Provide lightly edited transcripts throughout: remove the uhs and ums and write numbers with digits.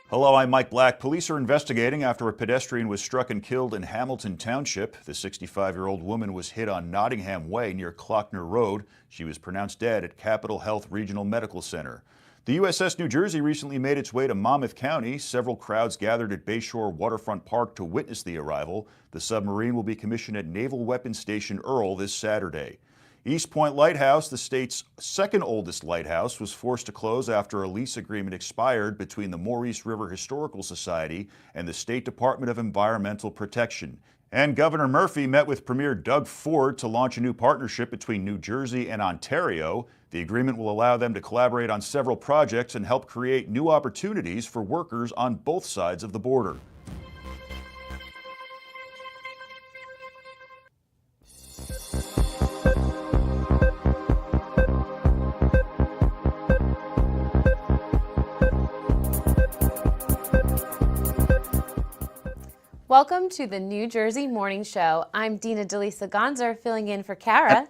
Hello, I'm Mike Black. Police are investigating after a pedestrian was struck and killed in Hamilton Township. The 65-year-old woman was hit on Nottingham Way near Clockner Road. She was pronounced dead at Capital Health Regional Medical Center. The USS New Jersey recently made its way to Monmouth County. Several crowds gathered at Bayshore Waterfront Park to witness the arrival. The submarine will be commissioned at Naval Weapons Station Earl this Saturday. East Point Lighthouse, the state's second oldest lighthouse, was forced to close after a lease agreement expired between the Maurice River Historical Society and the State Department of Environmental Protection. And Governor Murphy met with Premier Doug Ford to launch a new partnership between New Jersey and Ontario. The agreement will allow them to collaborate on several projects and help create new opportunities for workers on both sides of the border. Welcome to the New Jersey Morning Show. I'm Dina DeLisa Gonzer, filling in for Cara.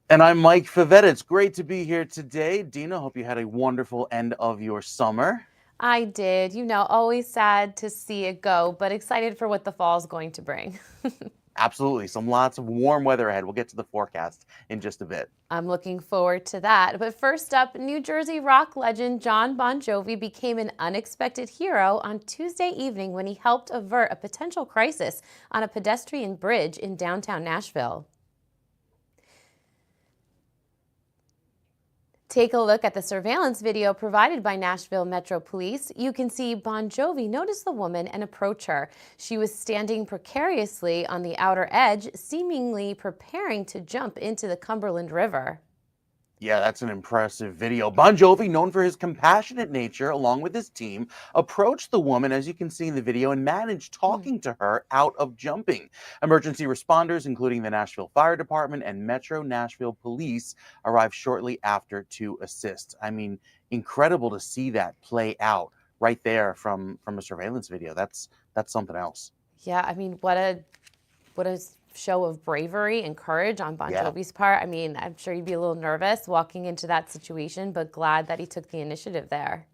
And I'm Mike Favetta. It's great to be here today. Dina, hope you had a wonderful end of your summer. I did. You know, always sad to see it go, but excited for what the fall is going to bring. Absolutely. Lots of warm weather ahead. We'll get to the forecast in just a bit. I'm looking forward to that. But first up, New Jersey rock legend Jon Bon Jovi became an unexpected hero on Tuesday evening when he helped avert a potential crisis on a pedestrian bridge in downtown Nashville. Take a look at the surveillance video provided by Nashville Metro Police. You can see Bon Jovi notice the woman and approach her. She was standing precariously on the outer edge, seemingly preparing to jump into the Cumberland River. Yeah, that's an impressive video. Bon Jovi, known for his compassionate nature, along with his team, approached the woman, as you can see in the video, and managed talking to her out of jumping. Emergency responders, including the Nashville Fire Department and Metro Nashville Police, arrived shortly after to assist. I mean, incredible to see that play out right there from a surveillance video. That's something else. Yeah, I mean, what a show of bravery and courage on Bon Jovi's part. I mean, I'm sure you'd be a little nervous walking into that situation, but glad that he took the initiative there.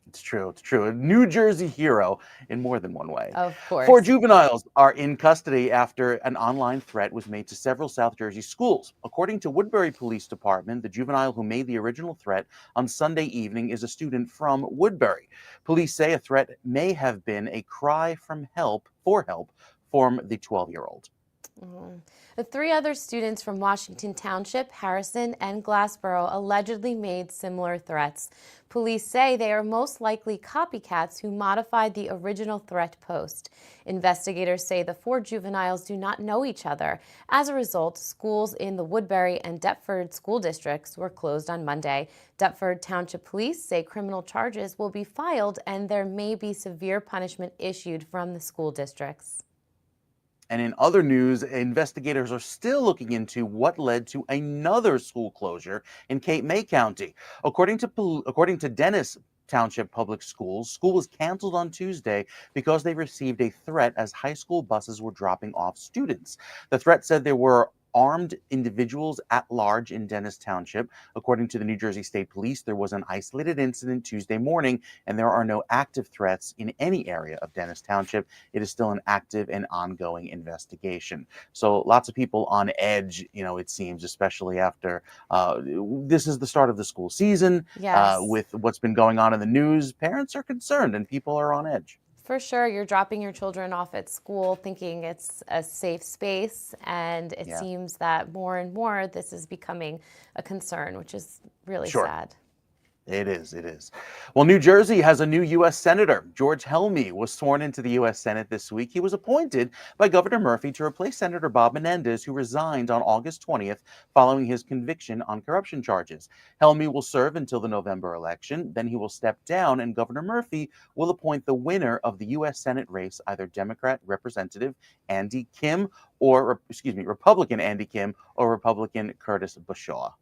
It's true. It's true. A New Jersey hero in more than one way. Of course. 4 juveniles are in custody after an online threat was made to several South Jersey schools. According to Woodbury Police Department, the juvenile who made the original threat on Sunday evening is a student from Woodbury. Police say a threat may have been a cry for help from the 12-year-old. The 3 other students from Washington Township, Harrison, and Glassboro allegedly made similar threats. Police say they are most likely copycats who modified the original threat post. Investigators say the 4 juveniles do not know each other. As a result, schools in the Woodbury and Deptford school districts were closed on Monday. Deptford Township Police say criminal charges will be filed and there may be severe punishment issued from the school districts. And in other news, investigators are still looking into what led to another school closure in Cape May County. According to Dennis Township Public Schools, school was canceled on Tuesday because they received a threat as high school buses were dropping off students. The threat said there were armed individuals at large in Dennis Township. According to the New Jersey State Police, there was an isolated incident Tuesday morning, and there are no active threats in any area of Dennis Township. It is still an active and ongoing investigation. So lots of people on edge, it seems, especially after this is the start of the school season. Yes. With what's been going on in the news, parents are concerned and people are on edge. For sure, you're dropping your children off at school thinking it's a safe space, and it seems that more and more this is becoming a concern, which is really sad. It is. Well, New Jersey has a new U.S. Senator. George Helmy was sworn into the U.S. Senate this week. He was appointed by Governor Murphy to replace Senator Bob Menendez, who resigned on August 20th following his conviction on corruption charges. Helmy will serve until the November election. Then he will step down, and Governor Murphy will appoint the winner of the U.S. Senate race, either Democrat Representative Andy Kim Republican Andy Kim or Republican Curtis Bushaw.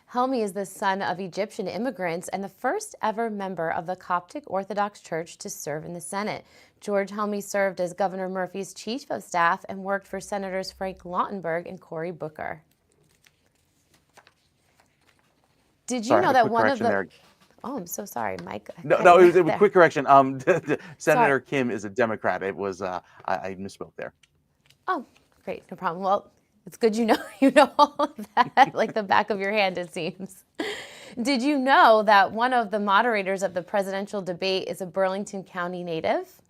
Helmy is the son of Egyptian immigrants and the first ever member of the Coptic Orthodox Church to serve in the Senate. George Helmy served as Governor Murphy's chief of staff and worked for Senators Frank Lautenberg and Cory Booker. Did you know that one of the... Oh, I'm so sorry, Mike. I No, cut no, you it off was there. quick correction. Sorry. Senator Kim is a Democrat. It was I misspoke there. Oh, great, no problem. Well, it's good you know you know all of that, like the back of your hand, it seems. Did you know that one of the moderators of the presidential debate is a Burlington County native?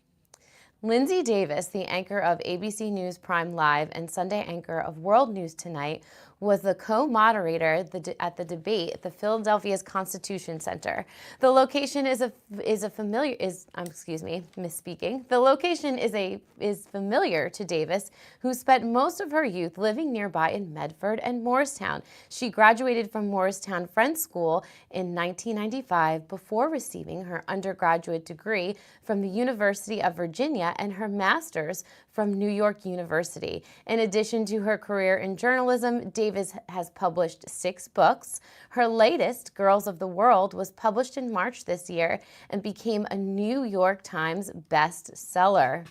Lindsay Davis, the anchor of ABC News Prime Live and Sunday anchor of World News Tonight, was the co-moderator at the debate at the Philadelphia's Constitution Center. The location misspeaking. The location is familiar to Davis, who spent most of her youth living nearby in Medford and Morristown. She graduated from Morristown Friends School in 1995 before receiving her undergraduate degree from the University of Virginia and her master's from New York University. In addition to her career in journalism, Davis has published 6 books. Her latest, Girls of the World, was published in March this year and became a New York Times bestseller.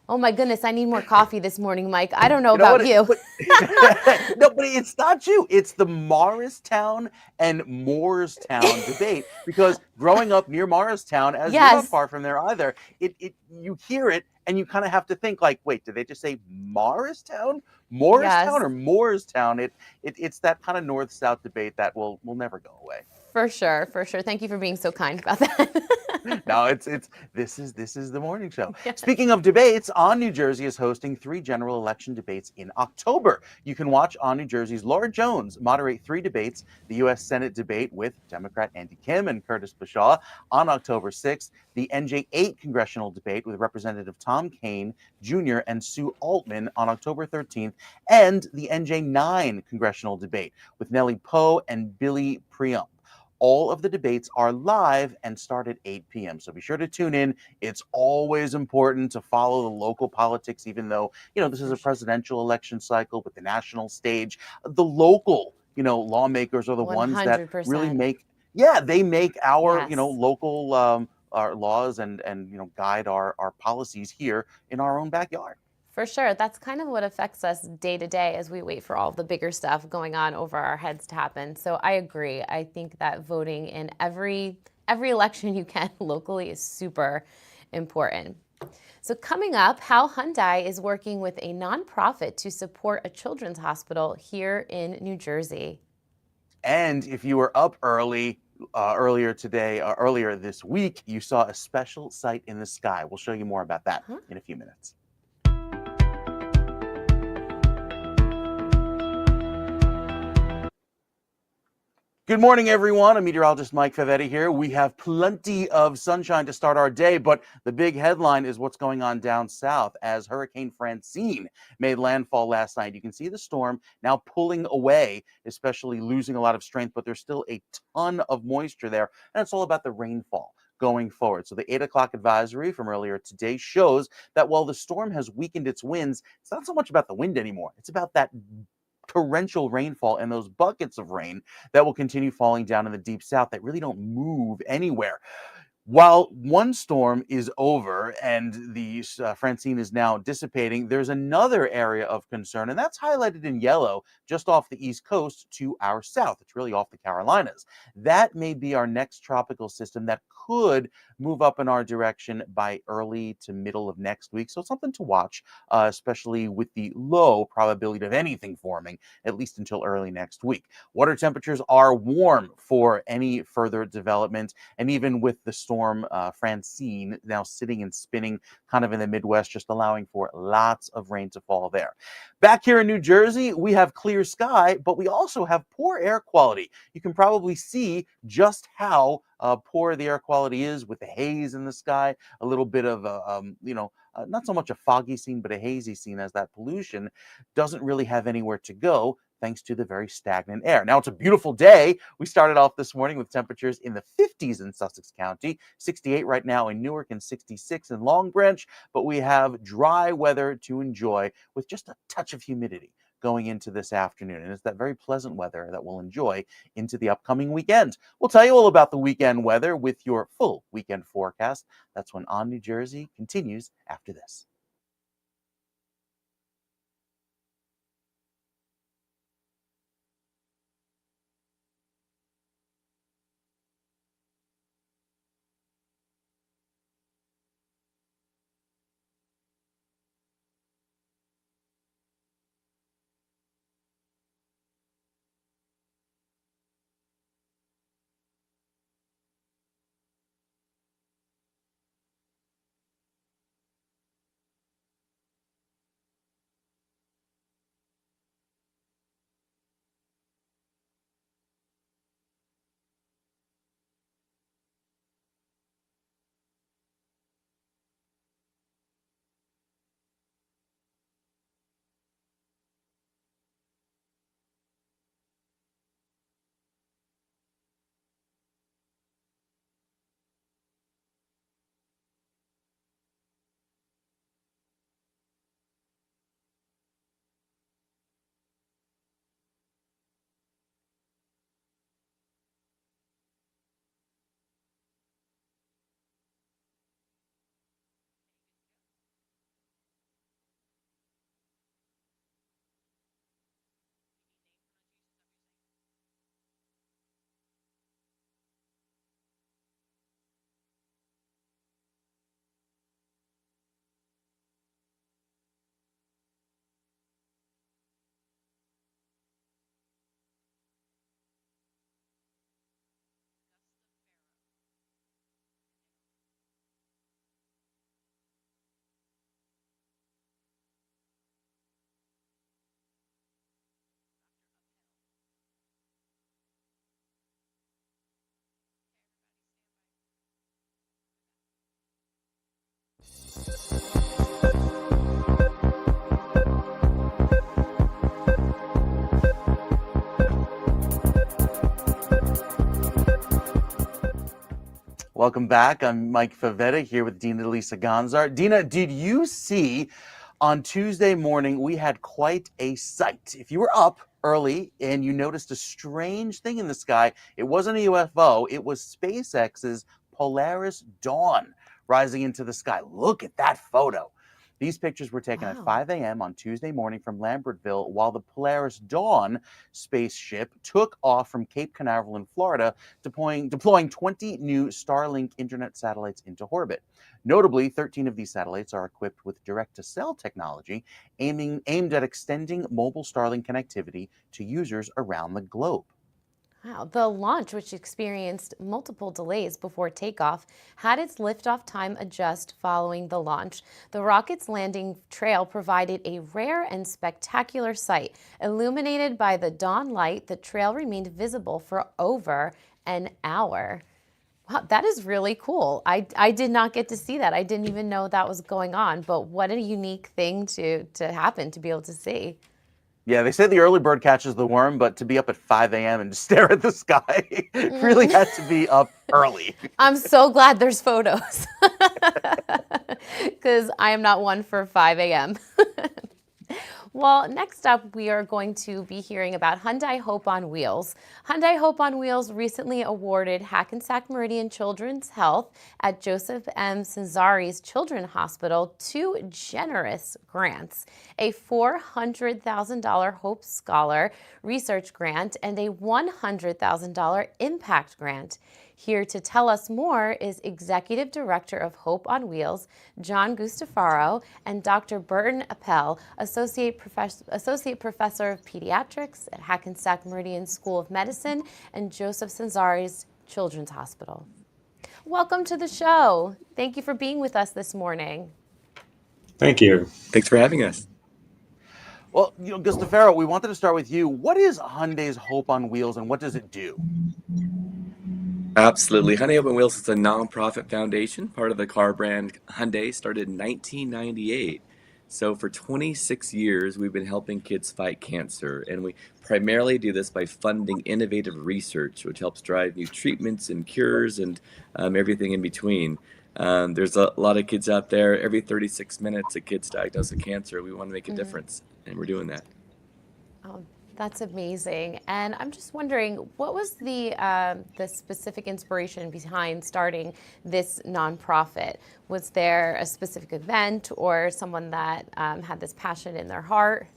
Oh my goodness, I need more coffee this morning, Mike. I don't know You know about what? you. No, but it's not you. It's the Morristown and Moorestown debate. Because growing up near Morristown, as you're not Yes, far from there either, you hear it and you kind of have to think like, wait, did they just say Morristown, Morristown, yes, or Moorestown? It's that kind of north-south debate that will never go away. for sure, for sure. Thank you for being so kind about that. No, this is the morning show. Yes. Speaking of debates, On New Jersey is hosting 3 general election debates in October. You can watch On New Jersey's Laura Jones moderate 3 debates: the U.S. Senate debate with Democrat Andy Kim and Curtis Bashaw on October 6th, the NJ 8 congressional debate with Representative Tom Kaine Jr. and Sue Altman on October 13th, and the NJ 9 congressional debate with Nellie Poe and Billy Priam. All of the debates are live and start at 8 p.m. So be sure to tune in. It's always important to follow the local politics, even though, this is a presidential election cycle with the national stage. The local, lawmakers are the ones that really 100%. they make our, Yes. local our laws and guide our policies here in our own backyard. For sure. That's kind of what affects us day to day as we wait for all the bigger stuff going on over our heads to happen. So I agree. I think that voting in every election you can locally is super important. So coming up, how Hyundai is working with a nonprofit to support a children's hospital here in New Jersey. And if you were up earlier this week, you saw a special sight in the sky. We'll show you more about that in a few minutes. Good morning, everyone. I'm meteorologist Mike Favetta here. We have plenty of sunshine to start our day, but the big headline is what's going on down south as Hurricane Francine made landfall last night. You can see the storm now pulling away, especially losing a lot of strength, but there's still a ton of moisture there, and it's all about the rainfall going forward. So the 8 o'clock advisory from earlier today shows that while the storm has weakened its winds, it's not so much about the wind anymore. It's about that torrential rainfall and those buckets of rain that will continue falling down in the deep south that really don't move anywhere. While one storm is over and the Francine is now dissipating, there's another area of concern, and that's highlighted in yellow just off the East Coast to our south. It's really off the Carolinas. That may be our next tropical system that could move up in our direction by early to middle of next week. So something to watch, especially with the low probability of anything forming, at least until early next week. Water temperatures are warm for any further development, and even with the storm Francine now sitting and spinning kind of in the Midwest, just allowing for lots of rain to fall there. Back here in New Jersey, we have clear sky, but we also have poor air quality. You can probably see just how poor the air quality is with the haze in the sky, a little bit of not so much a foggy scene, but a hazy scene, as that pollution doesn't really have anywhere to go thanks to the very stagnant air. Now, it's a beautiful day. We started off this morning with temperatures in the 50s in Sussex County, 68 right now in Newark, and 66 in Long Branch, but we have dry weather to enjoy with just a touch of humidity going into this afternoon. And it's that very pleasant weather that we'll enjoy into the upcoming weekend. We'll tell you all about the weekend weather with your full weekend forecast. That's when On New Jersey continues after this. Welcome back. I'm Mike Favetta here with Dina Lisa Gonzar. Dina, did you see on Tuesday morning we had quite a sight? If you were up early and you noticed a strange thing in the sky, it wasn't a UFO, it was SpaceX's Polaris Dawn rising into the sky. Look at that photo. These pictures were taken at Wow. 5 a.m. on Tuesday morning from Lambertville while the Polaris Dawn spaceship took off from Cape Canaveral in Florida, deploying 20 new Starlink internet satellites into orbit. Notably, 13 of these satellites are equipped with direct-to-cell technology aimed at extending mobile Starlink connectivity to users around the globe. Wow. The launch, which experienced multiple delays before takeoff, had its liftoff time adjust following the launch. The rocket's landing trail provided a rare and spectacular sight. Illuminated by the dawn light, the trail remained visible for over an hour. Wow, that is really cool. I did not get to see that. I didn't even know that was going on, but what a unique thing to happen, to be able to see. Yeah, they say the early bird catches the worm, but to be up at 5 a.m. and stare at the sky really had to be up early. I'm so glad there's photos because I am not one for 5 a.m. Well, next up, we are going to be hearing about Hyundai Hope on Wheels. Hyundai Hope on Wheels recently awarded Hackensack Meridian Children's Health at Joseph M. Cesari's Children's Hospital 2 generous grants, a $400,000 Hope Scholar research grant and a $100,000 impact grant. Here to tell us more is Executive Director of Hope on Wheels, John Gustafaro, and Dr. Burton Appel, Associate Professor of Pediatrics at Hackensack Meridian School of Medicine and Joseph Cesari's Children's Hospital. Welcome to the show. Thank you for being with us this morning. Thank you. Thanks for having us. Well, Gustafaro, we wanted to start with you. What is Hyundai's Hope on Wheels and what does it do? Absolutely. Hyundai Open Wheels is a nonprofit foundation, part of the car brand Hyundai, started in 1998. So for 26 years, we've been helping kids fight cancer, and we primarily do this by funding innovative research, which helps drive new treatments and cures and everything in between. There's a lot of kids out there. Every 36 minutes, a kid's diagnosed with cancer. We want to make a difference, and we're doing that. Oh, that's amazing. And I'm just wondering, what was the specific inspiration behind starting this nonprofit? Was there a specific event or someone that had this passion in their heart?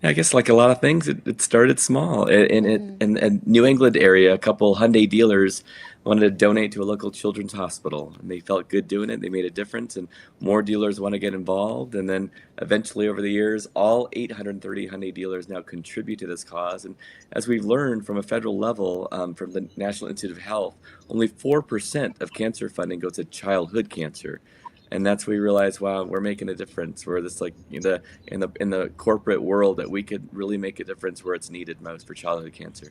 I guess like a lot of things, it started small. In a New England area, a couple Hyundai dealers wanted to donate to a local children's hospital, and they felt good doing it. They made a difference, and more dealers want to get involved. And then eventually, over the years, all 830 Hyundai dealers now contribute to this cause. And as we've learned from a federal level, from the National Institute of Health, only 4% of cancer funding goes to childhood cancer. And that's where we realize, wow, we're making a difference. We're this like in the corporate world that we could really make a difference where it's needed most for childhood cancer.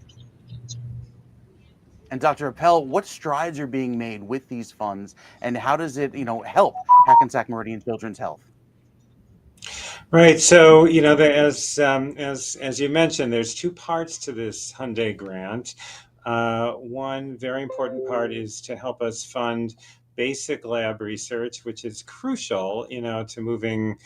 And Dr. Appel, what strides are being made with these funds, and how does it, help Hackensack Meridian Children's Health? Right. So, as you mentioned, there's two parts to this Hyundai grant. One very important part is to help us fund basic lab research, which is crucial, to moving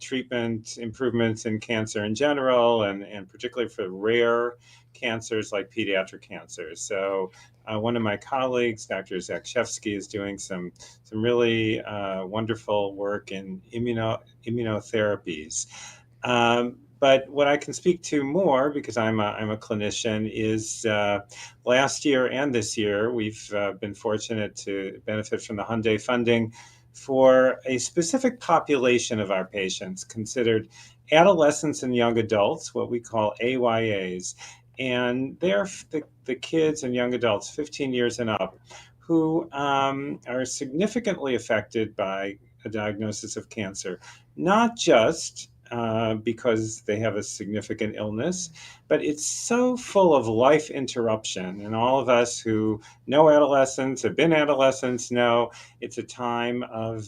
treatment improvements in cancer in general, and particularly for rare cancers like pediatric cancers. So one of my colleagues, Dr. Zakshevsky, is doing some really wonderful work in immunotherapies. But what I can speak to more, because I'm a clinician, is last year and this year, we've been fortunate to benefit from the Hyundai funding for a specific population of our patients, considered adolescents and young adults, what we call AYAs. And they're the kids and young adults 15 years and up who are significantly affected by a diagnosis of cancer, not just because they have a significant illness, but it's so full of life interruption. And all of us who know adolescents, have been adolescents, know it's a time of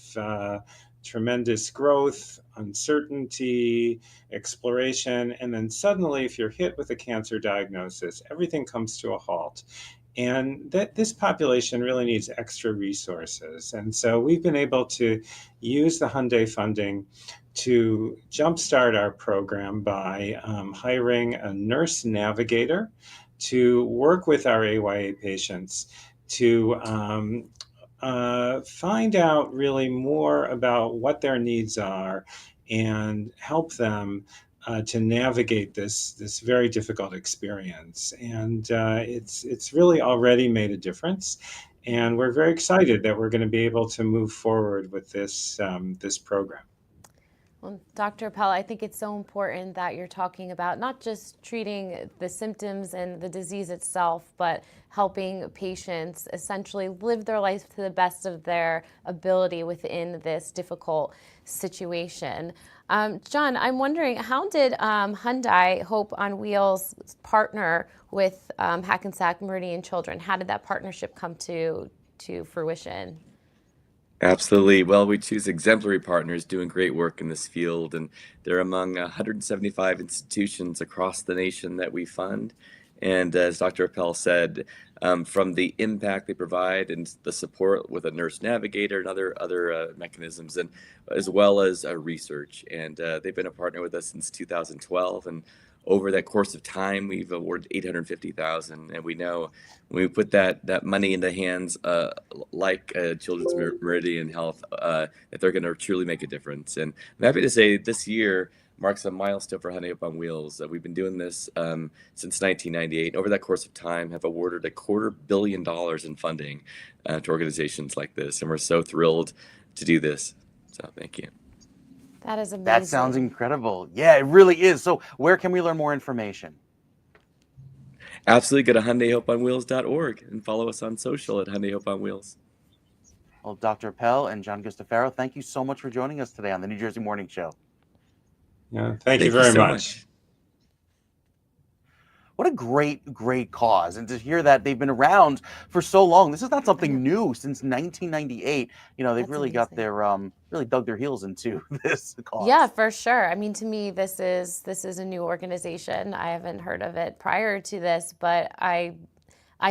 tremendous growth, uncertainty, exploration, and then suddenly, if you're hit with a cancer diagnosis, everything comes to a halt. And that this population really needs extra resources. And so we've been able to use the Hyundai funding to jumpstart our program by hiring a nurse navigator to work with our AYA patients to find out really more about what their needs are and help them to navigate this very difficult experience. And it's really already made a difference. And we're very excited that we're going to be able to move forward with this program. Well, Dr. Appel, I think it's so important that you're talking about not just treating the symptoms and the disease itself, but helping patients essentially live their life to the best of their ability within this difficult situation. John, I'm wondering, how did Hyundai Hope on Wheels partner with Hackensack Meridian Children? How did that partnership come to fruition? Absolutely. Well, we choose exemplary partners doing great work in this field, and they're among 175 institutions across the nation that we fund. And as Dr. Appel said, from the impact they provide and the support with a nurse navigator and other mechanisms, and as well as research. And they've been a partner with us since 2012, and over that course of time, we've awarded $850,000, and we know when we put that money in the hands like Children's Meridian Health, that they're going to truly make a difference. And I'm happy to say this year marks a milestone for Hyundai Up on Wheels. We've been doing this since 1998. Over that course of time, have awarded $250 million in funding to organizations like this, and we're so thrilled to do this. So thank you. That is amazing. That sounds incredible. Yeah, it really is. So where can we learn more information? Absolutely. Go to HyundaiHopeOnWheels.org and follow us on social at Hyundai Hope on Wheels. Well, Dr. Appel and John Gustafaro, thank you so much for joining us today on the New Jersey Morning Show. Yeah, thank you very so much. What a great cause. And to hear that they've been around for so long, this is not something new. Since 1998, you know, they've That's really got amazing. their, really dug their heels into this cause. Yeah, for sure. I mean, to me, this is a new organization. I haven't heard of it prior to this, but I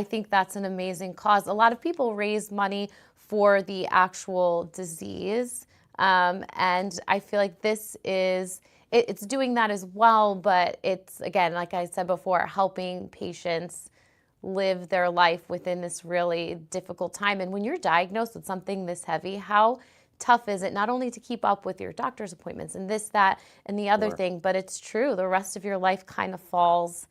think that's an amazing cause. A lot of people raise money for the actual disease, and I feel like this is it's doing that as well. But it's, again, like I said before, helping patients live their life within this really difficult time. And when you're diagnosed with something this heavy, how tough is it not only to keep up with your doctor's appointments and this, that, and the other Sure. thing, but it's true, the rest of your life kind of falls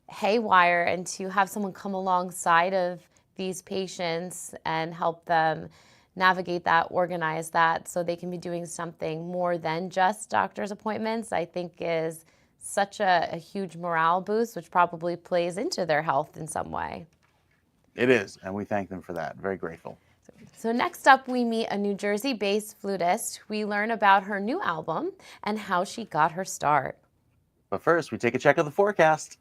haywire, and to have someone come alongside of these patients and help them navigate that, organize that, so they can be doing something more than just doctor's appointments, I think is such a huge morale boost, which probably plays into their health in some way. It is, and we thank them for that. Very grateful. So next up, we meet a New Jersey-based flutist. We learn about her new album and how she got her start. But first, we take a check of the forecast.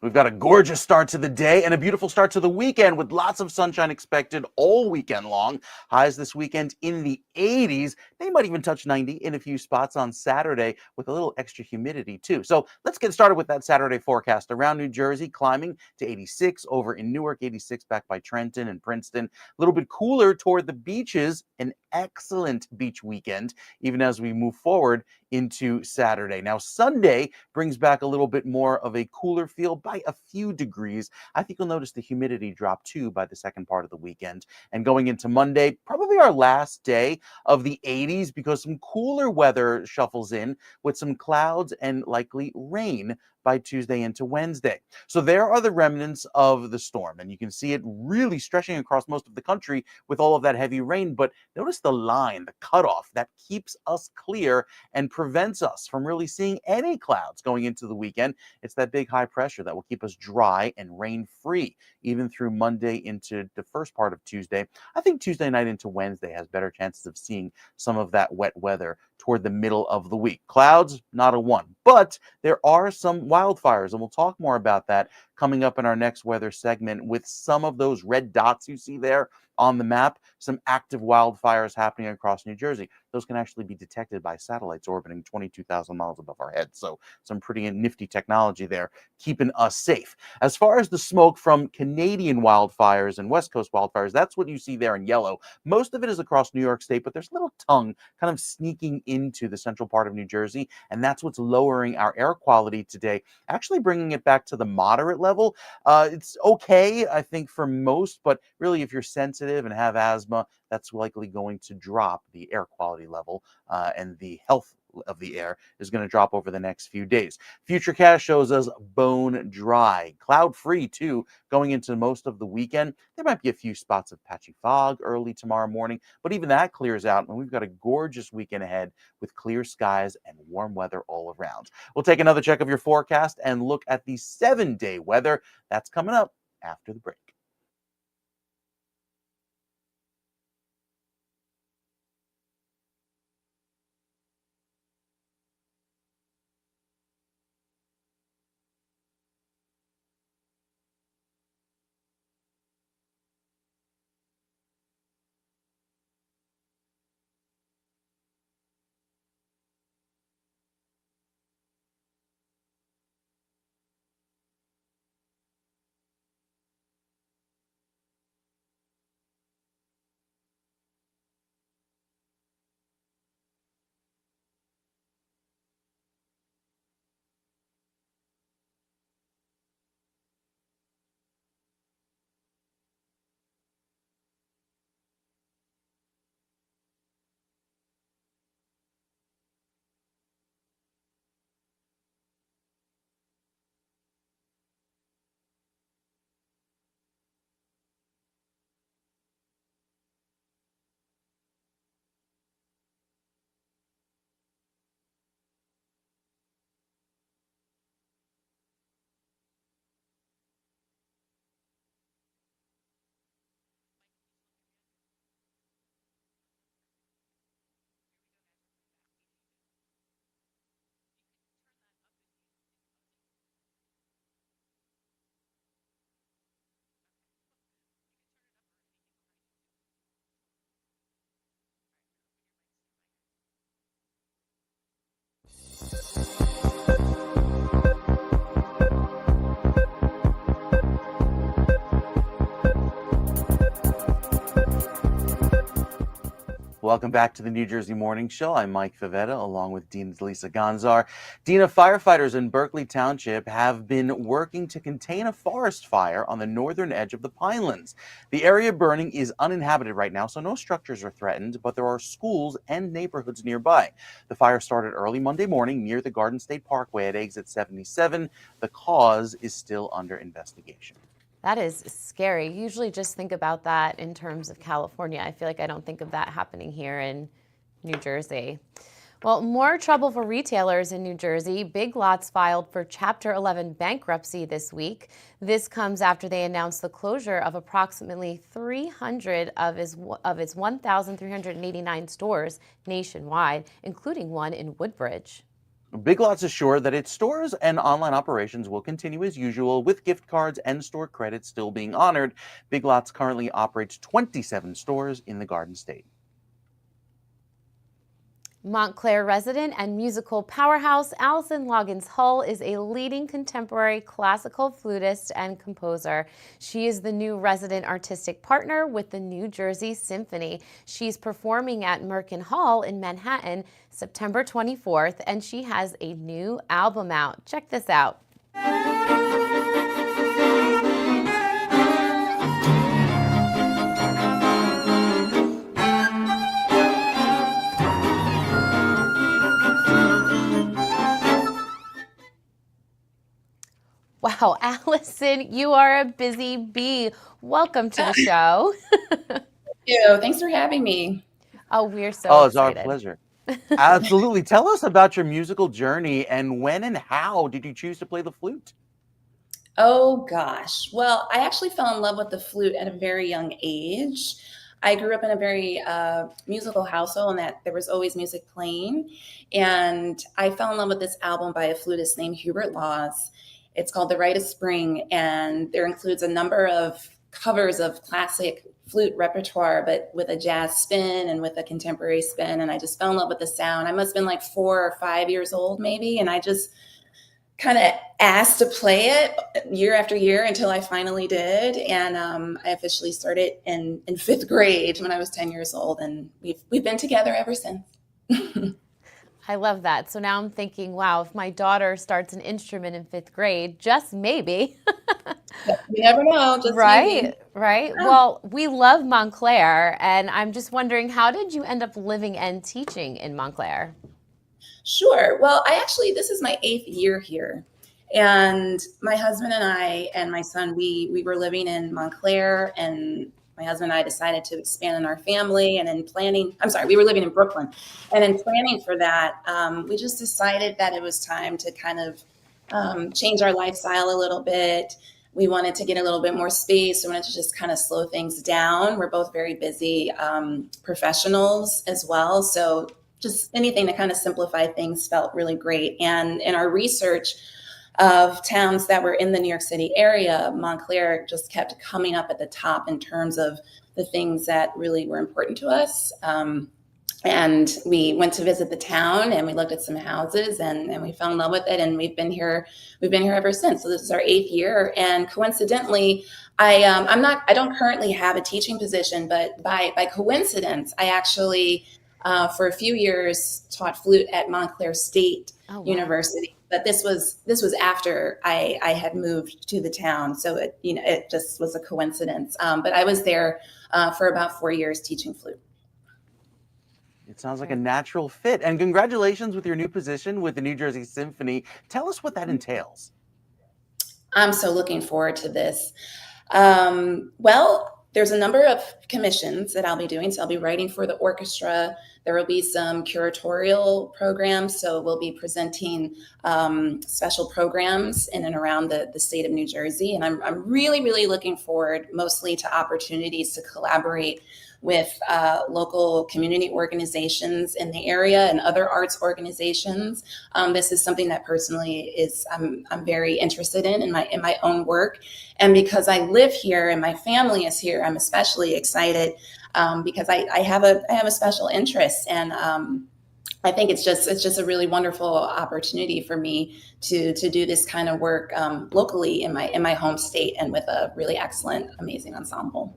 We've got a gorgeous start to the day and a beautiful start to the weekend with lots of sunshine expected all weekend long. Highs this weekend in the 80s. They might even touch 90 in a few spots on Saturday with a little extra humidity too. So let's get started with that Saturday forecast. Around New Jersey, climbing to 86, over in Newark, 86 back by Trenton and Princeton. A little bit cooler toward the beaches. An excellent beach weekend, even as we move forward into Saturday. Now, Sunday brings back a little bit more of a cooler feel by a few degrees. I think you'll notice the humidity drop too by the second part of the weekend. And going into Monday, probably our last day of the 80s, because some cooler weather shuffles in with some clouds and likely rain by Tuesday into Wednesday. So there are the remnants of the storm, and you can see it really stretching across most of the country with all of that heavy rain. But notice the line, the cutoff that keeps us clear and prevents us from really seeing any clouds going into the weekend. It's that big high pressure that will keep us dry and rain free even through Monday into the first part of Tuesday. I think Tuesday night into Wednesday has better chances of seeing some of that wet weather toward the middle of the week. Clouds, not a one, but there are some wildfires, and we'll talk more about that coming up in our next weather segment with some of those red dots you see there on the map, some active wildfires happening across New Jersey. those can actually be detected by satellites orbiting 22,000 miles above our heads. So some pretty nifty technology there, keeping us safe. As far as the smoke from Canadian wildfires and West Coast wildfires, that's what you see there in yellow. Most of it is across New York State, but there's a little tongue kind of sneaking into the central part of New Jersey, and that's what's lowering our air quality today, actually bringing it back to the moderate level. It's okay, I think, for most, but really if you're sensitive and have asthma, that's likely going to drop the air quality level, and the health of the air is going to drop over the next few days. Futurecast shows us bone dry, cloud free too, going into most of the weekend. There might be a few spots of patchy fog early tomorrow morning, but even that clears out, and we've got a gorgeous weekend ahead with clear skies and warm weather all around. We'll take another check of your forecast and look at the 7-day weather. That's coming up after the break. Welcome back to the New Jersey Morning Show. I'm Mike Favetta, along with Dean Lisa Gonzar. Dina, firefighters in Berkeley Township have been working to contain a forest fire on the northern edge of the Pinelands. The area burning is uninhabited right now, so no structures are threatened, but there are schools and neighborhoods nearby. The fire started early Monday morning near the Garden State Parkway at exit 77. The cause is still under investigation. That is scary. Usually just think about that in terms of California. I feel like I don't think of that happening here in New Jersey. Well, more trouble for retailers in New Jersey. Big Lots filed for Chapter 11 bankruptcy this week. This comes after they announced the closure of approximately 300 of its 1,389 stores nationwide, including one in Woodbridge. Big Lots assured that its stores and online operations will continue as usual, with gift cards and store credits still being honored. Big Lots currently operates 27 stores in the Garden State. Montclair resident and musical powerhouse Allison Loggins Hull is a leading contemporary classical flutist and composer. She is the new resident artistic partner with the New Jersey Symphony. She's performing at Merkin Hall in Manhattan September 24th, and she has a new album out. Check this out. Wow, Allison, you are a busy bee. Welcome to the show. Thank you. Thanks for having me. Oh, we're so It's excited. our pleasure. Absolutely. Tell us about your musical journey, and when and how did you choose to play the flute? Oh gosh. Well, I actually fell in love with the flute at a very young age. I grew up in a very musical household, and that there was always music playing. And I fell in love with this album by a flutist named Hubert Laws. It's called The Rite of Spring, and there includes a number of covers of classic flute repertoire, but with a jazz spin and with a contemporary spin. And I just fell in love with the sound. I must have been like 4 or 5 years old maybe. And I just kind of asked to play it year after year until I finally did. And I officially started in 5th grade when I was 10 years old. And we've been together ever since. I love that. So now I'm thinking, wow, if my daughter starts an instrument in 5th grade, just maybe. You never know. Just Right, maybe. right. Yeah. Well, we love Montclair, and I'm just wondering, how did you end up living and teaching in Montclair? Sure. Well, this is my 8th year here. And my husband and I and my son, we were living in Montclair, and my husband and I decided to expand in our family. And in planning, we were living in Brooklyn. And in planning for that, we just decided that it was time to kind of change our lifestyle a little bit. We wanted to get a little bit more space. We wanted to just kind of slow things down. We're both very busy professionals as well. So just anything to kind of simplify things felt really great. And in our research of towns that were in the New York City area, Montclair just kept coming up at the top in terms of the things that really were important to us. And we went to visit the town, and we looked at some houses, and we fell in love with it. And we've been here ever since. So this is our 8th year. And coincidentally, I don't currently have a teaching position, but by coincidence, I actually for a few years taught flute at Montclair State University. But this was after I had moved to the town, so it just was a coincidence. But I was there for about 4 years teaching flute. It sounds like a natural fit. And congratulations with your new position with the New Jersey Symphony. Tell us what that entails. I'm so looking forward to this. Well, there's a number of commissions that I'll be doing. So I'll be writing for the orchestra. There will be some curatorial programs. So we'll be presenting special programs in and around the state of New Jersey. And I'm really, really looking forward mostly to opportunities to collaborate with local community organizations in the area and other arts organizations. This is something that personally I'm very interested in my own work. And because I live here and my family is here, I'm especially excited because I have a special interest. And I think it's just a really wonderful opportunity for me to do this kind of work locally in my home state and with a really excellent, amazing ensemble.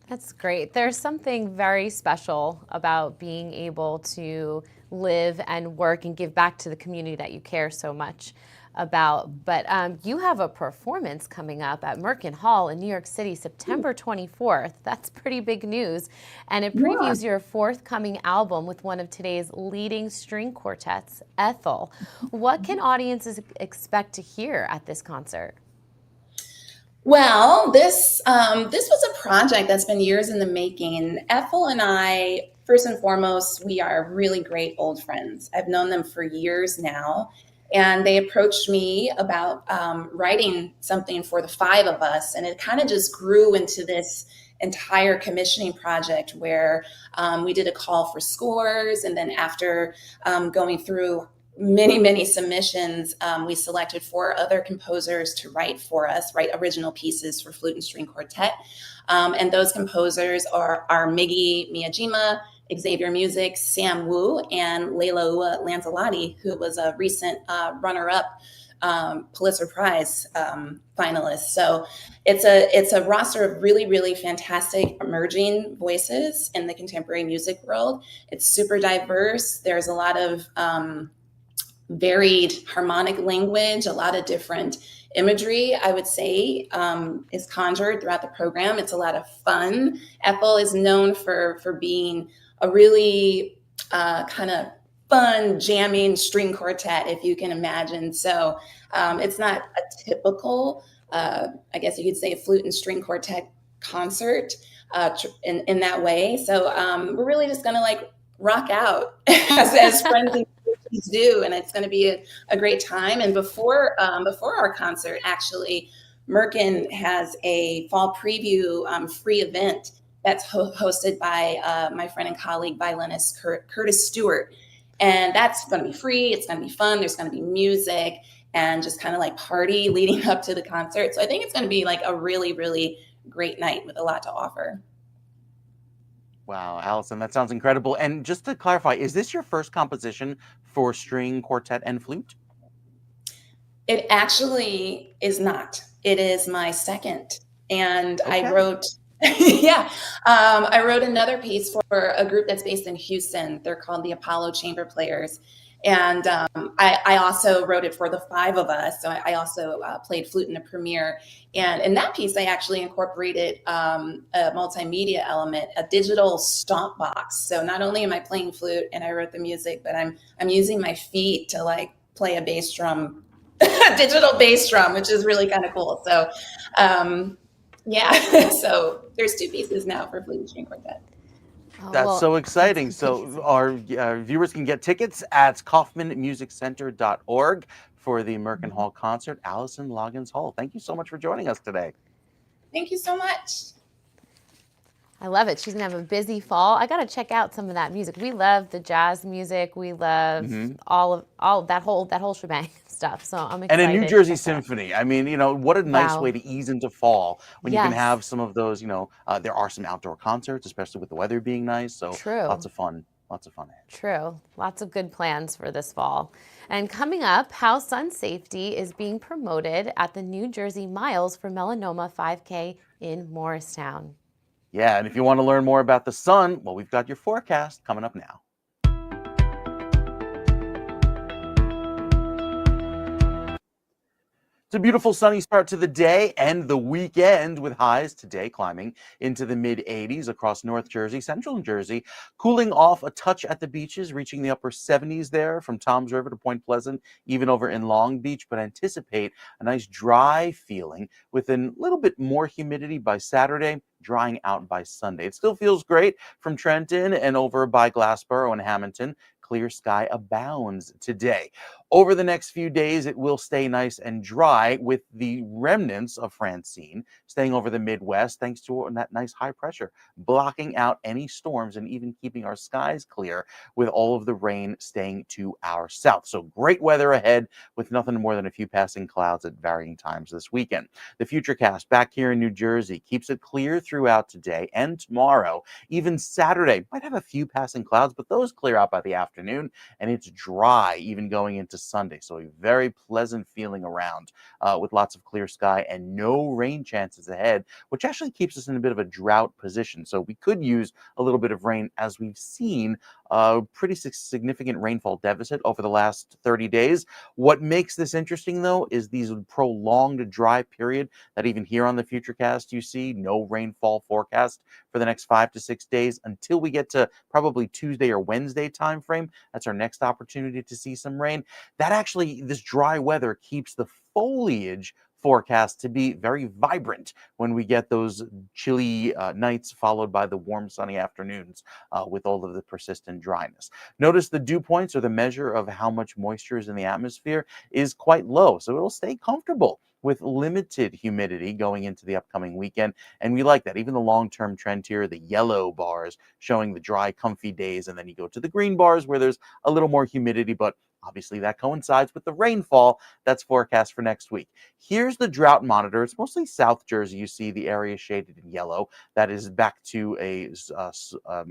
That's great. There's something very special about being able to live and work and give back to the community that you care so much about. But you have a performance coming up at Merkin Hall in New York City, September 24th. That's pretty big news. And it previews your forthcoming album with one of today's leading string quartets, Ethel. What can audiences expect to hear at this concert? Well, this was a project that's been years in the making. Ethel and I, first and foremost, we are really great old friends. I've known them for years now, and they approached me about writing something for the 5 of us, and it kind of just grew into this entire commissioning project where we did a call for scores, and then after going through many submissions, we selected 4 other composers to write original pieces for flute and string quartet. And those composers are Miggy Miyajima, Xavier Music, Sam Wu, and Leila Lanzalotti, who was a recent runner-up Pulitzer Prize finalist. So it's a roster of really fantastic emerging voices in the contemporary music world. It's super diverse. There's a lot of varied harmonic language, a lot of different imagery, I would say, is conjured throughout the program. It's a lot of fun. Ethel is known for being a really kind of fun, jamming string quartet, if you can imagine. So it's not a typical, I guess you could say, a flute and string quartet concert in that way. So we're really just going to rock out as friends and do, and it's going to be a great time. And before our concert, actually, Merkin has a fall preview free event that's hosted by my friend and colleague violinist Curtis Stewart, and that's going to be free. It's going to be fun. There's going to be music and just kind of party leading up to the concert. So I think it's going to be a really great night with a lot to offer. Wow, Allison, that sounds incredible. And just to clarify, is this your first composition for string, quartet, and flute? It actually is not. It is my second. And I Okay. wrote, yeah, I wrote another piece for a group that's based in Houston. They're called the Apollo Chamber Players. And I also wrote it for the five of us. So I also played flute in the premiere. And in that piece, I actually incorporated a multimedia element, a digital stomp box. So not only am I playing flute and I wrote the music, but I'm using my feet to like play a bass drum, digital bass drum, which is really kind of cool. So yeah, so there's two pieces now for flute and string quartet. Oh, That's well, so that's exciting. So amazing. our viewers can get tickets at kaufmanmusiccenter.org for the Merkin Hall concert. Allison Loggins Hall, thank you so much for joining us today. Thank you so much. I love it. She's gonna have a busy fall. I gotta check out some of that music. We love the jazz music. We love Hmm. all that whole shebang stuff. So I'm And a New excited to Jersey check that out. Symphony. I mean, what a nice way Wow. to ease into fall when you can Yes. have some of those, there are some outdoor concerts, especially with the weather being nice. So True. lots of fun. Lots of fun ahead. True. Lots of good plans for this fall. And coming up, how sun safety is being promoted at the New Jersey Miles for Melanoma 5K in Morristown. Yeah, and if you want to learn more about the sun, well, we've got your forecast coming up now. It's a beautiful sunny start to the day and the weekend with highs today climbing into the mid 80s across North Jersey, Central Jersey, cooling off a touch at the beaches, reaching the upper 70s there from Toms River to Point Pleasant, even over in Long Beach, but anticipate a nice dry feeling with a little bit more humidity by Saturday, drying out by Sunday. It still feels great from Trenton and over by Glassboro and Hamilton. Clear sky abounds today. Over the next few days, it will stay nice and dry with the remnants of Francine staying over the Midwest thanks to that nice high pressure, blocking out any storms and even keeping our skies clear with all of the rain staying to our south. So great weather ahead with nothing more than a few passing clouds at varying times this weekend. The Futurecast back here in New Jersey keeps it clear throughout today and tomorrow. Even Saturday might have a few passing clouds, but those clear out by the afternoon, and it's dry even going into Sunday. So a very pleasant feeling around with lots of clear sky and no rain chances ahead, which actually keeps us in a bit of a drought position. So we could use a little bit of rain, as we've seen a pretty significant rainfall deficit over the last 30 days. What makes this interesting, though, is these prolonged dry period that even here on the Futurecast you see no rainfall forecast for the next 5 to 6 days until we get to probably Tuesday or Wednesday timeframe. That's our next opportunity to see some rain. That actually, this dry weather keeps the foliage forecast to be very vibrant when we get those chilly nights followed by the warm sunny afternoons with all of the persistent dryness. Notice the dew points, or the measure of how much moisture is in the atmosphere, is quite low, so it'll stay comfortable with limited humidity going into the upcoming weekend. And we like that. Even the long-term trend here, the yellow bars showing the dry, comfy days, and then you go to the green bars where there's a little more humidity, but obviously that coincides with the rainfall that's forecast for next week. Here's the drought monitor. It's mostly South Jersey. You see the area shaded in yellow. That is back to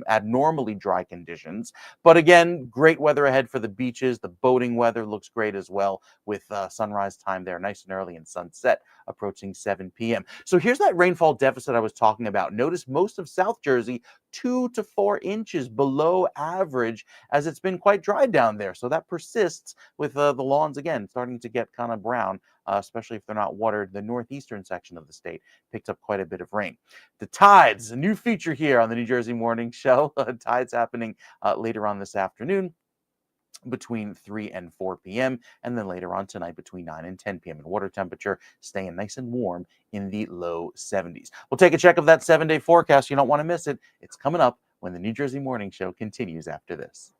abnormally dry conditions. But again, great weather ahead for the beaches. The boating weather looks great as well with sunrise time there nice and early and sunset approaching 7 p.m. So here's that rainfall deficit I was talking about. Notice most of South Jersey 2 to 4 inches below average, as it's been quite dry down there. So that persists with the lawns again starting to get kind of brown, especially if they're not watered. The northeastern section of the state picked up quite a bit of rain. The tides, a new feature here on the New Jersey Morning Show. Tides happening later on this afternoon between 3 and 4 p.m. and then later on tonight between 9 and 10 p.m. And water temperature staying nice and warm in the low 70s. We'll take a check of that 7-day forecast. You don't want to miss it. It's coming up when the New Jersey Morning Show continues after this.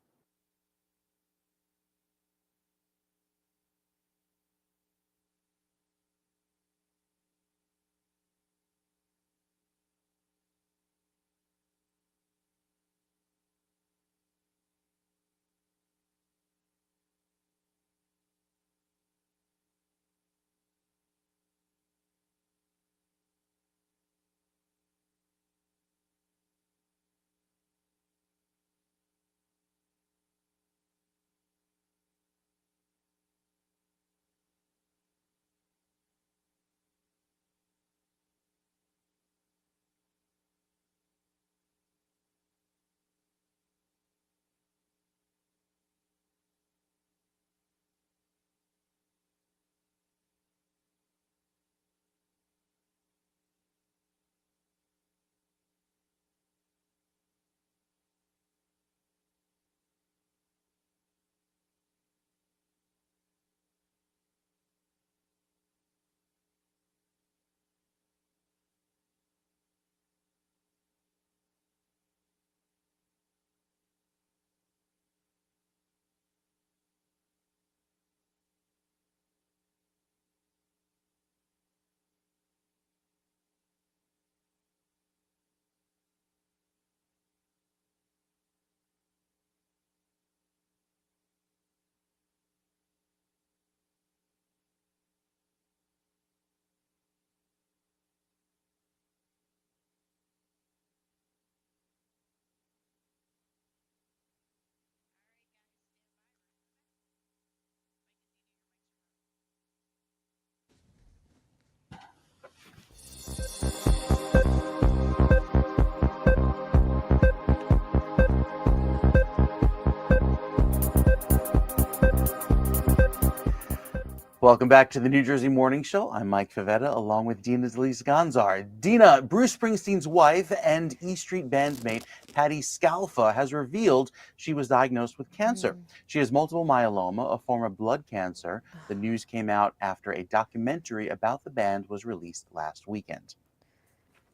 Welcome back to the New Jersey Morning Show. I'm Mike Favetta, along with Dina Delise-Gonzar. Dina, Bruce Springsteen's wife and E Street bandmate Patty Scalfa has revealed she was diagnosed with cancer. She has multiple myeloma, a form of blood cancer. The news came out after a documentary about the band was released last weekend.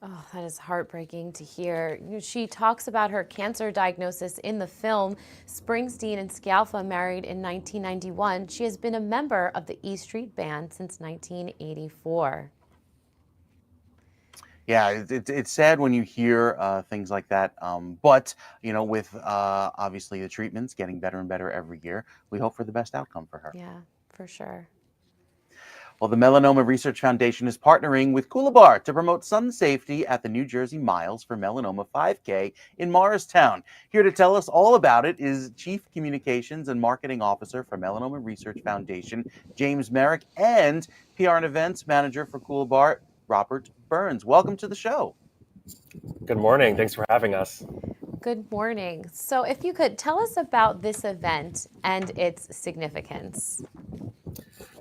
Oh, that is heartbreaking to hear. She talks about her cancer diagnosis in the film. Springsteen and Scalfa married in 1991. She has been a member of the E Street Band since 1984. Yeah, it's sad when you hear things like that. But, with obviously the treatments getting better and better every year, we hope for the best outcome for her. Yeah, for sure. Well, the Melanoma Research Foundation is partnering with Coolabar to promote sun safety at the New Jersey Miles for Melanoma 5K in Morristown. Here to tell us all about it is Chief Communications and Marketing Officer for Melanoma Research Foundation, James Merrick, and PR and Events Manager for Coolabar, Robert Burns. Welcome to the show. Good morning. Thanks for having us. Good morning. So if you could tell us about this event and its significance.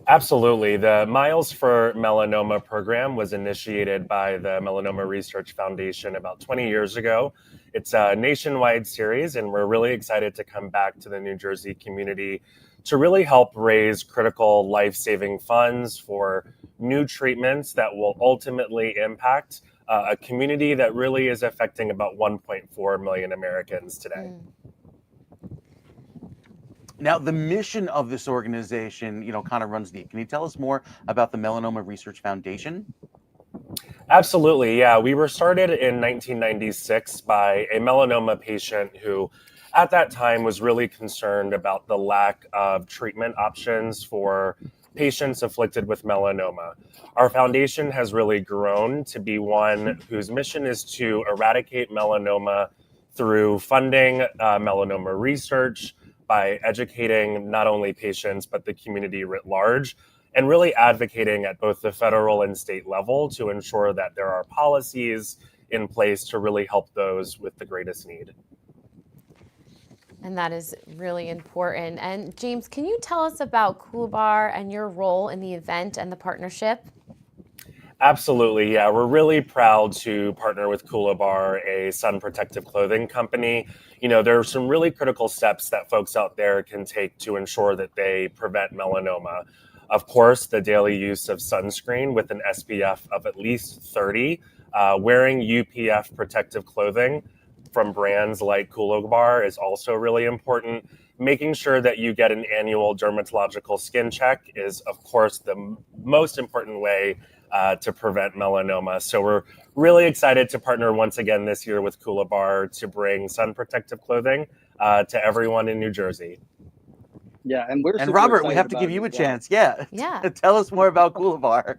Absolutely. The Miles for Melanoma program was initiated by the Melanoma Research Foundation about 20 years ago. It's a nationwide series, and we're really excited to come back to the New Jersey community to really help raise critical life-saving funds for new treatments that will ultimately impact a community that really is affecting about 1.4 million Americans today. Now, the mission of this organization, kind of runs deep. Can you tell us more about the Melanoma Research Foundation? Absolutely, yeah. We were started in 1996 by a melanoma patient who, at that time, was really concerned about the lack of treatment options for patients afflicted with melanoma. Our foundation has really grown to be one whose mission is to eradicate melanoma through funding melanoma research, by educating not only patients, but the community writ large, and really advocating at both the federal and state level to ensure that there are policies in place to really help those with the greatest need. And that is really important. And James, can you tell us about Coolabar and your role in the event and the partnership? Absolutely, yeah. We're really proud to partner with Coolabar, a sun protective clothing company. There are some really critical steps that folks out there can take to ensure that they prevent melanoma. Of course, the daily use of sunscreen with an SPF of at least 30, wearing UPF protective clothing from brands like Coolabar is also really important. Making sure that you get an annual dermatological skin check is, of course, the most important way to prevent melanoma. So we're really excited to partner once again this year with Coolabar to bring sun protective clothing to everyone in New Jersey. Yeah, and we're And super Robert, we excited have to about give it you a as well. chance. Yeah. Tell us more about Coolabar.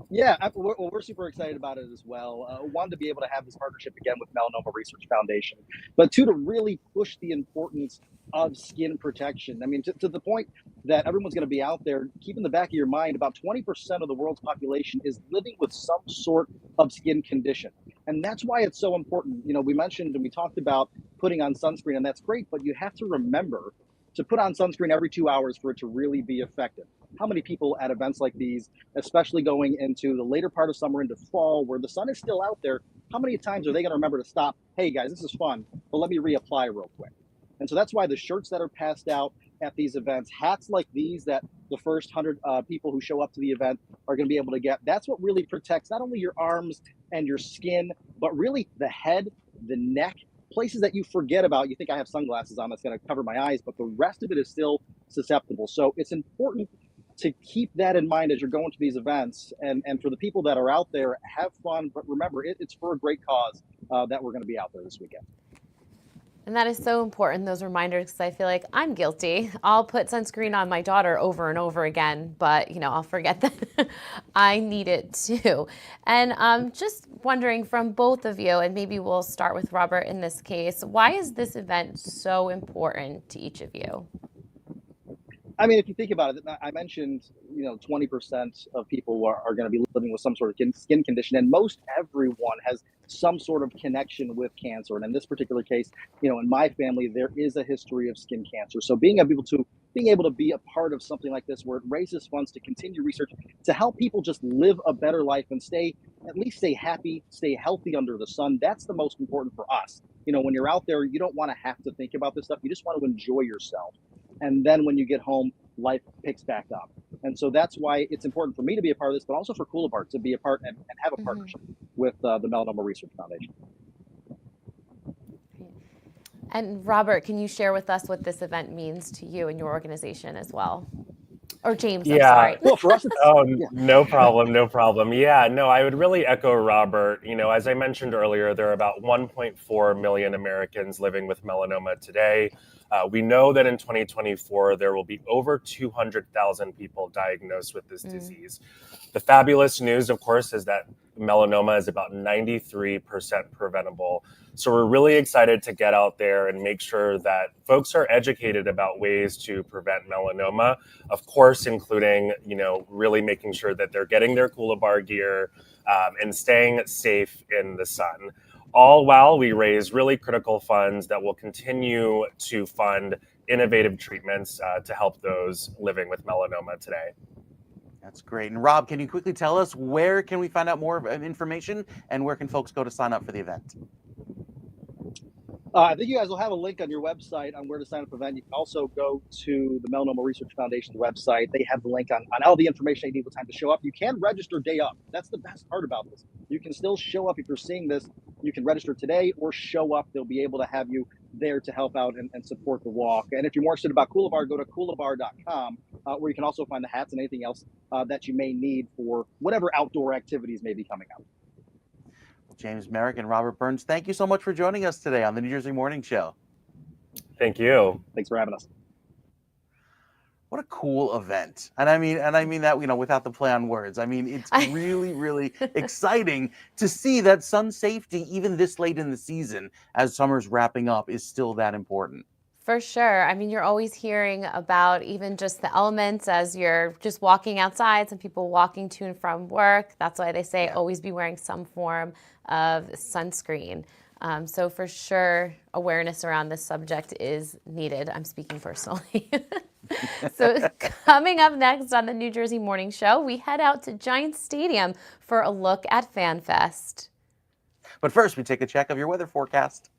Yeah, we're super excited about it as well. One, to be able to have this partnership again with Melanoma Research Foundation, but two, to really push the importance of skin protection. I mean, to the point that everyone's going to be out there. Keep in the back of your mind, about 20% of the world's population is living with some sort of skin condition. And that's why it's so important. We mentioned and we talked about putting on sunscreen, and that's great, but you have to remember to put on sunscreen every 2 hours for it to really be effective. How many people at events like these, especially going into the later part of summer into fall where the sun is still out there, how many times are they going to remember to stop? Hey guys, this is fun, but let me reapply real quick. And so that's why the shirts that are passed out at these events, hats like these that the first 100 people who show up to the event are going to be able to get, that's what really protects not only your arms and your skin, but really the head, the neck, places that you forget about. You think I have sunglasses on that's going to cover my eyes, but the rest of it is still susceptible. So it's important to keep that in mind as you're going to these events. And for the people that are out there, have fun, but remember, it's for a great cause that we're going to be out there this weekend. And that is so important, those reminders, because I feel like I'm guilty. I'll put sunscreen on my daughter over and over again, but I'll forget that I need it too. And just wondering from both of you, and maybe we'll start with Robert in this case, why is this event so important to each of you? I mean, if you think about it, I mentioned, 20% of people are going to be living with some sort of skin condition, and most everyone has some sort of connection with cancer. And in this particular case, in my family, there is a history of skin cancer. So being able to being able to be a part of something like this where it raises funds to continue research to help people just live a better life and at least stay happy, stay healthy under the sun. That's the most important for us. When you're out there, you don't want to have to think about this stuff. You just want to enjoy yourself. And then when you get home, life picks back up. And so that's why it's important for me to be a part of this, but also for Coolabart to be a part and have a partnership with the Melanoma Research Foundation. And Robert, can you share with us what this event means to you and your organization as well? Or James, I'm sorry. Well, for us, it's No problem, no problem. Yeah, no, I would really echo Robert. As I mentioned earlier, there are about 1.4 million Americans living with melanoma today. We know that in 2024, there will be over 200,000 people diagnosed with this disease. The fabulous news, of course, is that melanoma is about 93% preventable. So we're really excited to get out there and make sure that folks are educated about ways to prevent melanoma, of course, including, really making sure that they're getting their Coolabart gear and staying safe in the sun. All while we raise really critical funds that will continue to fund innovative treatments to help those living with melanoma today. That's great. And Rob, can you quickly tell us where can we find out more information and where can folks go to sign up for the event? I think you guys will have a link on your website on where to sign up for the event. You can also go to the Melanoma Research Foundation's website. They have the link on all the information you need with time to show up. You can register day up. That's the best part about this. You can still show up if you're seeing this. You can register today or show up. They'll be able to have you there to help out and support the walk. And if you're more interested about Coolabart, go to coolabart.com, where you can also find the hats and anything else that you may need for whatever outdoor activities may be coming up. James Merrick and Robert Burns, thank you so much for joining us today on the New Jersey Morning Show. Thank you. Thanks for having us. What a cool event. And I mean that, without the play on words. It's really, really exciting to see that sun safety, even this late in the season, as summer's wrapping up, is still that important. For sure. You're always hearing about even just the elements as you're just walking outside, some people walking to and from work. That's why they say always be wearing some form of sunscreen. So for sure, awareness around this subject is needed. I'm speaking personally. So coming up next on the New Jersey Morning Show, we head out to Giants Stadium for a look at FanFest. But first, we take a check of your weather forecast.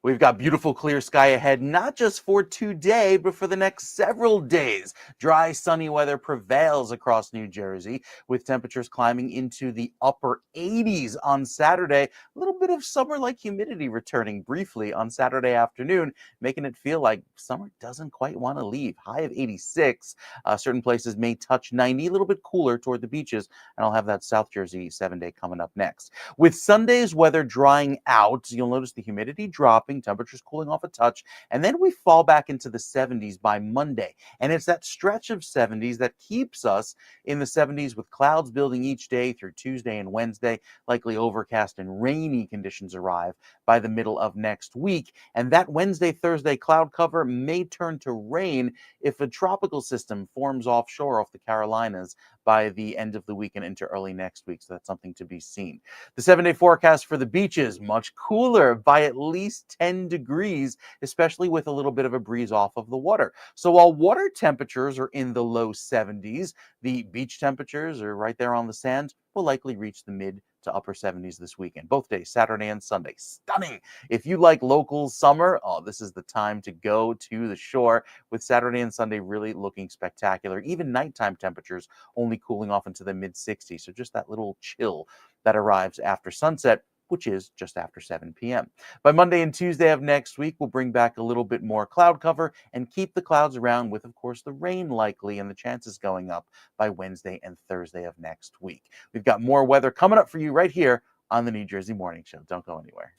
We've got beautiful clear sky ahead, not just for today, but for the next several days. Dry, sunny weather prevails across New Jersey, with temperatures climbing into the upper 80s on Saturday. A little bit of summer-like humidity returning briefly on Saturday afternoon, making it feel like summer doesn't quite want to leave. High of 86. Certain places may touch 90, a little bit cooler toward the beaches, and I'll have that South Jersey 7-day coming up next. With Sunday's weather drying out, you'll notice the humidity dropping, temperatures cooling off a touch, and then we fall back into the 70s by Monday. And it's that stretch of 70s that keeps us in the 70s, with clouds building each day through Tuesday and Wednesday. Likely overcast and rainy conditions arrive by the middle of next week. And that Wednesday, Thursday cloud cover may turn to rain if a tropical system forms offshore off the Carolinas by the end of the week and into early next week. So that's something to be seen. The 7-day forecast for the beaches, much cooler by at least 10 degrees, especially with a little bit of a breeze off of the water. So while water temperatures are in the low 70s, the beach temperatures are right there on the sand, will likely reach the mid to upper 70s this weekend, both days, Saturday and Sunday. Stunning. If you like local summer, this is the time to go to the shore, with Saturday and Sunday really looking spectacular. Even nighttime temperatures only cooling off into the mid 60s. So just that little chill that arrives after sunset, which is just after 7 p.m. By Monday and Tuesday of next week, we'll bring back a little bit more cloud cover and keep the clouds around, with, of course, the rain likely and the chances going up by Wednesday and Thursday of next week. We've got more weather coming up for you right here on the New Jersey Morning Show. Don't go anywhere.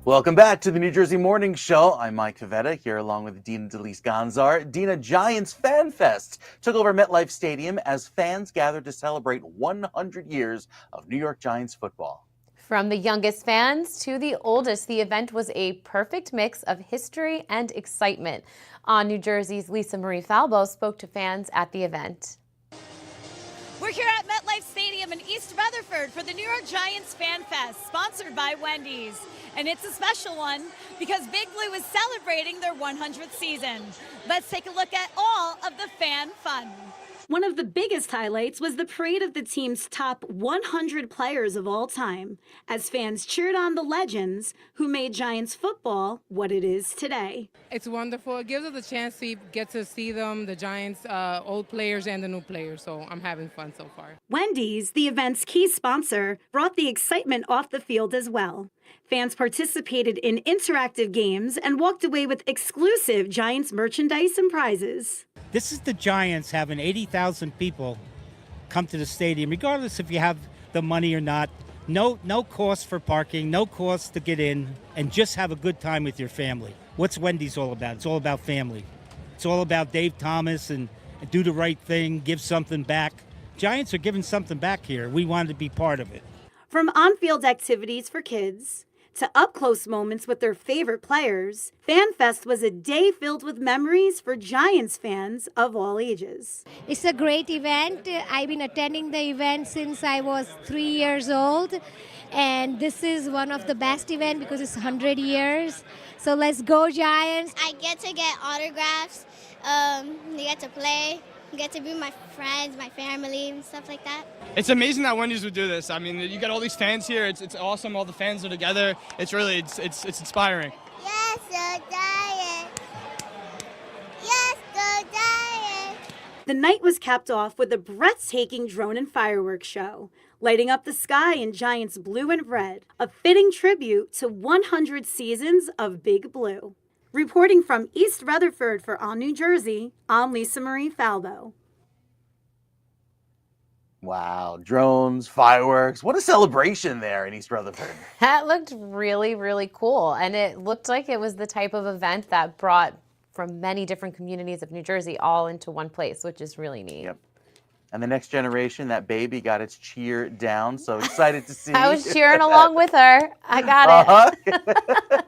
Welcome back to the New Jersey Morning Show. I'm Mike Favetta here along with Dina DeLise Gonzar. Dina, Giants Fan Fest took over MetLife Stadium as fans gathered to celebrate 100 years of New York Giants football. From the youngest fans to the oldest, the event was a perfect mix of history and excitement. On New Jersey's Lisa Marie Falco spoke to fans at the event. We're here at MetLife Stadium in East Rutherford for the New York Giants Fan Fest, sponsored by Wendy's. And it's a special one because Big Blue is celebrating their 100th season. Let's take a look at all of the fan fun. One of the biggest highlights was the parade of the team's top 100 players of all time, as fans cheered on the legends who made Giants football what it is today. It's wonderful. It gives us a chance to get to see them, the Giants, old players and the new players, so I'm having fun so far. Wendy's, the event's key sponsor, brought the excitement off the field as well. Fans participated in interactive games and walked away with exclusive Giants merchandise and prizes. This is the Giants having 80,000 people come to the stadium, regardless if you have the money or not. No cost for parking, no cost to get in, and just have a good time with your family. What's Wendy's all about? It's all about family. It's all about Dave Thomas and do the right thing, give something back. Giants are giving something back here. We wanted to be part of it. From on-field activities for kids to up-close moments with their favorite players, FanFest was a day filled with memories for Giants fans of all ages. It's a great event. I've been attending the event since I was 3 years old, and this is one of the best events because it's 100 years. So let's go Giants. I get to get autographs, you get to play, you get to be with my friends, my family, and stuff like that. It's amazing that Wendy's would do this. I mean, you got all these fans here. It's awesome. All the fans are together. It's really, it's inspiring. Yes, go Giants! Yes, go Giants! The night was capped off with a breathtaking drone and fireworks show, lighting up the sky in Giants blue and red, a fitting tribute to 100 seasons of Big Blue. Reporting from East Rutherford for ONNJ New Jersey, I'm Lisa Marie Falco. Wow, drones, fireworks. What a celebration there in East Rutherford. That looked really, really cool. And it looked like it was the type of event that brought from many different communities of New Jersey all into one place, which is really neat. Yep. And the next generation, that baby got its cheer down. So excited to see. I was cheering along with her. I got it.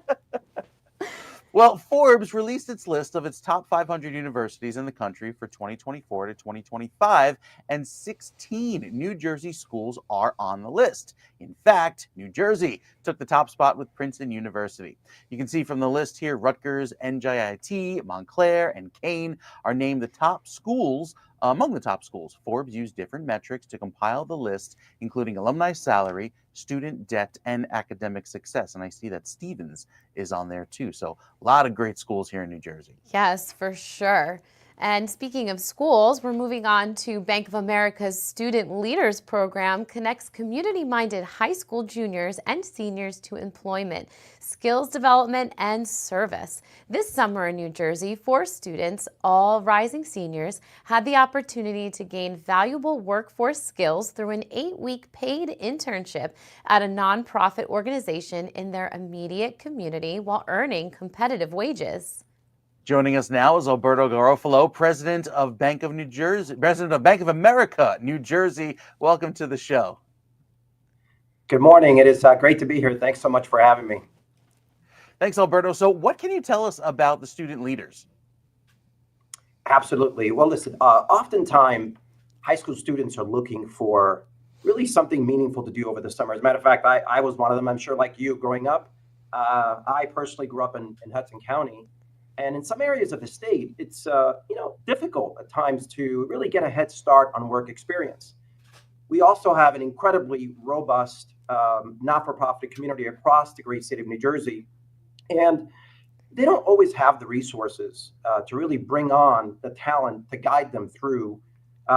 Well, Forbes released its list of its top 500 universities in the country for 2024 to 2025, and 16 New Jersey schools are on the list. In fact, New Jersey took the top spot with Princeton University. You can see from the list here, Rutgers, NJIT, Montclair, and Kane are named the top schools. Among the top schools, Forbes used different metrics to compile the list, including alumni salary, student debt, and academic success. And I see that Stevens is on there too. So a lot of great schools here in New Jersey. Yes, for sure. And speaking of schools, we're moving on to Bank of America's Student Leaders Program connects community-minded high school juniors and seniors to employment, skills development, and service. This summer in New Jersey, 4 students, all rising seniors, had the opportunity to gain valuable workforce skills through an 8-week paid internship at a nonprofit organization in their immediate community while earning competitive wages. Joining us now is Alberto Garofalo, president of Bank of America, New Jersey. Welcome to the show. Good morning. It is great to be here. Thanks so much for having me. Thanks, Alberto. So what can you tell us about the student leaders? Absolutely. Well, listen, oftentimes high school students are looking for really something meaningful to do over the summer. As a matter of fact, I was one of them. I'm sure like you growing up. I personally grew up in Hudson County. And in some areas of the state, it's difficult at times to really get a head start on work experience. We also have an incredibly robust not-for-profit community across the great state of New Jersey. And they don't always have the resources to really bring on the talent to guide them through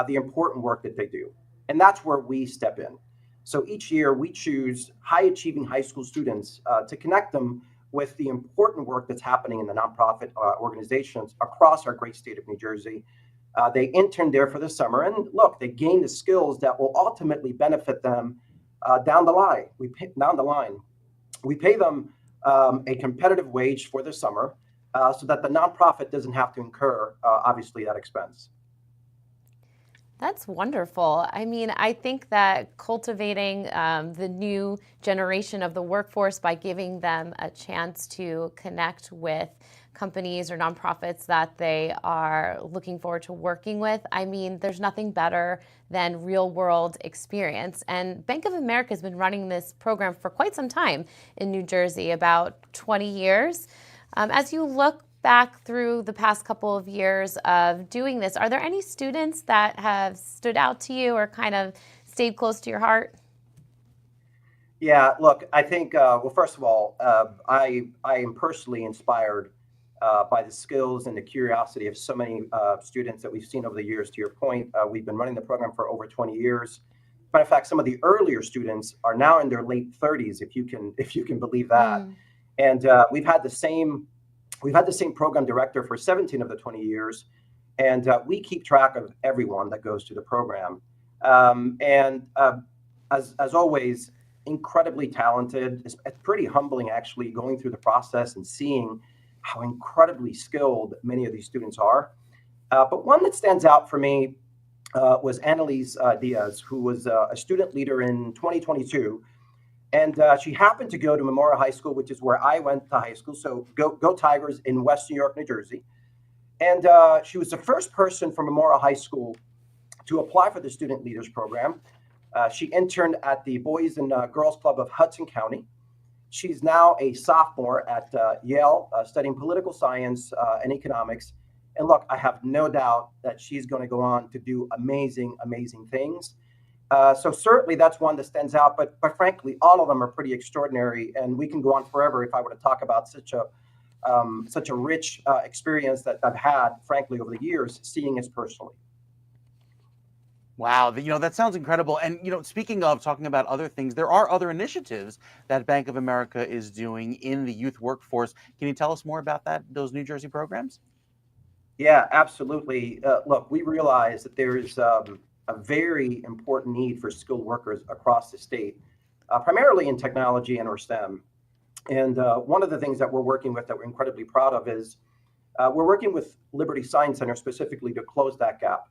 the important work that they do. And that's where we step in. So each year we choose high-achieving high school students to connect them with the important work that's happening in the nonprofit organizations across our great state of New Jersey. They intern there for the summer, and look, they gain the skills that will ultimately benefit them down the line. We pay them a competitive wage for the summer so that the nonprofit doesn't have to incur, obviously, that expense. That's wonderful. I mean, I think that cultivating the new generation of the workforce by giving them a chance to connect with companies or nonprofits that they are looking forward to working with. I mean, there's nothing better than real world experience. And Bank of America has been running this program for quite some time in New Jersey, about 20 years. As you look back through the past couple of years of doing this, are there any students that have stood out to you or kind of stayed close to your heart? Yeah, look, I think, well, first of all, I am personally inspired by the skills and the curiosity of so many students that we've seen over the years. To your point, we've been running the program for over 20 years. Matter of fact, some of the earlier students are now in their late 30s, if you can believe that. And we've had the same program director for 17 of the 20 years, and we keep track of everyone that goes to the program. As always, incredibly talented. It's pretty humbling, actually, going through the process and seeing how incredibly skilled many of these students are. But one that stands out for me was Annalise Diaz, who was a student leader in 2022. And she happened to go to Memorial High School, which is where I went to high school. So go Tigers in West New York, New Jersey. And she was the first person from Memorial High School to apply for the Student Leaders Program. She interned at the Boys and Girls Club of Hudson County. She's now a sophomore at Yale, studying political science and economics. And look, I have no doubt that she's going to go on to do amazing, amazing things. So certainly that's one that stands out, but frankly, all of them are pretty extraordinary, and we can go on forever if I were to talk about such a rich experience that I've had, frankly, over the years, seeing it personally. Wow, that sounds incredible. And, speaking of talking about other things, there are other initiatives that Bank of America is doing in the youth workforce. Can you tell us more about those New Jersey programs? Yeah, absolutely. Look, we realize that there is a very important need for skilled workers across the state, primarily in technology and or STEM. And one of the things that we're working with that we're incredibly proud of is we're working with Liberty Science Center specifically to close that gap.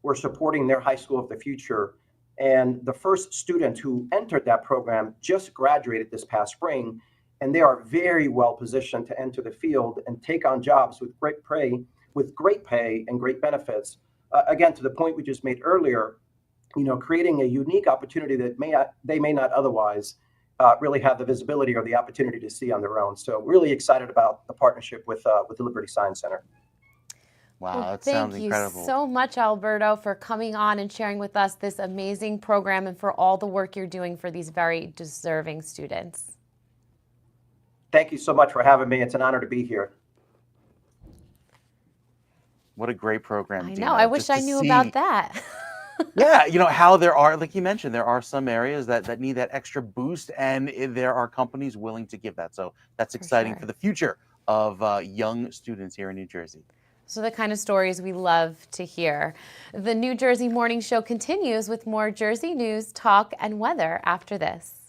We're supporting their high school of the future. And the first student who entered that program just graduated this past spring, and they are very well positioned to enter the field and take on jobs with great pay and great benefits. Again, to the point we just made earlier, creating a unique opportunity that they may not otherwise really have the visibility or the opportunity to see on their own. So really excited about the partnership with the Liberty Science Center. Wow, Well, that sounds incredible. Thank you so much, Alberto, for coming on and sharing with us this amazing program and for all the work you're doing for these very deserving students. Thank you so much for having me. It's an honor to be here. What a great program, I Dina. know. I wish Just I to knew see- about that. Yeah, how there are, like you mentioned, there are some areas that need that extra boost, and there are companies willing to give that. So that's exciting sure. for the future of young students here in New Jersey. So the kind of stories we love to hear. The New Jersey Morning Show continues with more Jersey news, talk, and weather after this.